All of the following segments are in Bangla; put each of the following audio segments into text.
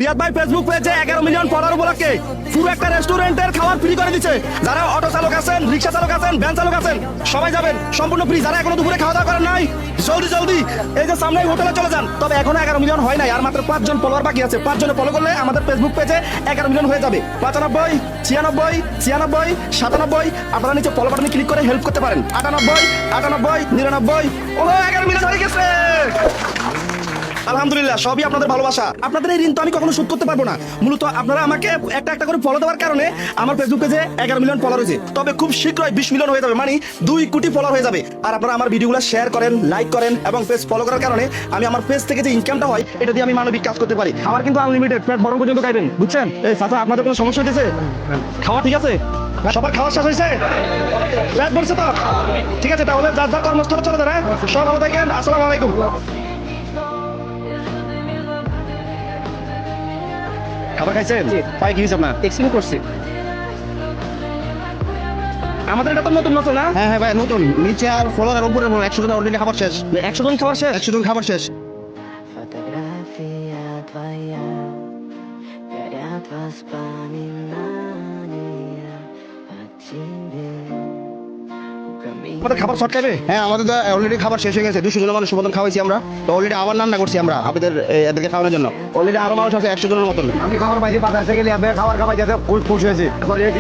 রিয়াদ ভাই ফেসবুক পেজে 11 মিলিয়ন ফলোয়ার উপলক্ষে পুরো একটা রেস্টুরেন্টের খাবার ফ্রি করে দিচ্ছে। যারা অটো চালক আছেন, রিক্সা চালক আছেন, ভ্যান চালক আছেন, সবাই যাবেন সম্পূর্ণ ফ্রি। যারা এখনো দুপুরে খাওয়া দাওয়া করেন নাই, জলদি জলদি এই যে সামনে হোটেলে চলে যান। তবে এখনো 11 মিলিয়ন হয় নাই, আর মাত্র 5 জন ফলোয়ার বাকি আছে। 5 জনে ফলো করলে আমাদের ফেসবুক পেজে 11 মিলিয়ন হয়ে যাবে। 95 96 96 97 আপনারা নিচে ফলো বাটনে ক্লিক করে হেল্প করতে পারেন। 98 98 99 ও 11 মিলিয়ন হয়ে গেছে। আলহামদুলিল্লাহ, সবই আপনাদের ভালোবাসা। আপনাদের এই ঋণ তো আমি কখনো শোধ করতে পারবো না। মূলত আপনারা আমাকে একটা একটা করে ফলো দেওয়ার কারণে আমার ফেসবুক পেজে 11 মিলিয়ন ফলোয়ার হয়েছে। তবে খুব শীঘ্রই 20 মিলিয়ন হয়ে যাবে, মানে 2 কোটি ফলোয়ার হয়ে যাবে। আর আপনারা আমার ভিডিওগুলো শেয়ার করেন, লাইক করেন এবং পেজ ফলো করার কারণে আমি আমার পেজ থেকে যে ইনকামটা হয় এটা দিয়ে আমি মানবিক কাজ করতে পারি। আমার কিন্তু আনলিমিটেড, পেট ভরণ পর্যন্ত খাইবেন, বুঝছেন? এই চাচা, আপনাদের কোনো সমস্যা হয়েছে? খাওয়া ঠিক আছে? সবার খাওয়া শেষ হয়েছে? পেট ভরছে তো? ঠিক আছে, তাহলে যার যার কর্মস্থলে চলে যান। হ্যাঁ, সব ভালো থাকেন। আসসালামু আলাইকুম। খাবার খাইছেন? পাই কি হয়েছে আপনার? এক্সিডেন্ট করছে। আমাদের এটা তো নতুন নতুন না? হ্যাঁ ভাই, নতুন। নিচে আর ফলোয়ার আর উপরে 100 জন অলরেডি খাবার শেষ। 100 জন খাবার শেষ? 100 জন খাবার শেষ। Fotografia твоя горят воспоминания о тебе. আমাদের খাবার শর্ট খাবে? হ্যাঁ, আমাদের তো অলরেডি খাবার শেষ হয়ে গেছে। 200 জন মানুষ মতন খাওয়াইছি আমরা। তো অলরেডি আবার রান্না করছি আমরা আপনাদের এদেরকে খাওয়ানোর জন্য। অলরেডি আরো মানুষ আছে 100 জনের মতন। আমি খাবার পাইছি, বাজার থেকে নিয়ে খাবার খাওয়াই যাতে খুশি হয়েছি।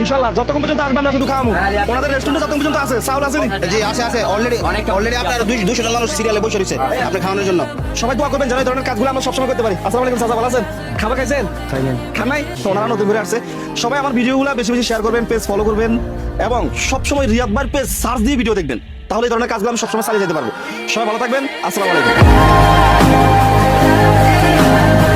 ইনশাআল্লাহ যতক্ষণ পর্যন্ত আসবে আমরা শুধু খাওয়াবো। ওনাদের রেস্টুরেন্টে যতক্ষণ পর্যন্ত আছে, চাউল আছে নি? জি আছে অলরেডি আপনার 200 জন মানুষ সিরিয়ালে বসে রয়েছে আপনি খাওয়ানোর জন্য। সবাই দোয়া করবেন যেন এই ধরনের কাজগুলো আমরা সবসময় করতে পারি। আসসালামু আলাইকুম চাচা, ভালো আছেন? খাবার খাইছেন? খান নাই তো? ওনারা নতুন করে আসছে। সবাই আমার ভিডিওগুলো বেশি বেশি শেয়ার করবেন, পেজ ফলো করবেন এবং সবসময় রিয়াদ ভাইয়ের পেজ সার্চ দিয়ে ভিডিও দেখবেন। তাহলে এই ধরনের কাজগুলো আমি সবসময় চালিয়ে যেতে পারবো। সবাই ভালো থাকবেন। আসসালামু আলাইকুম।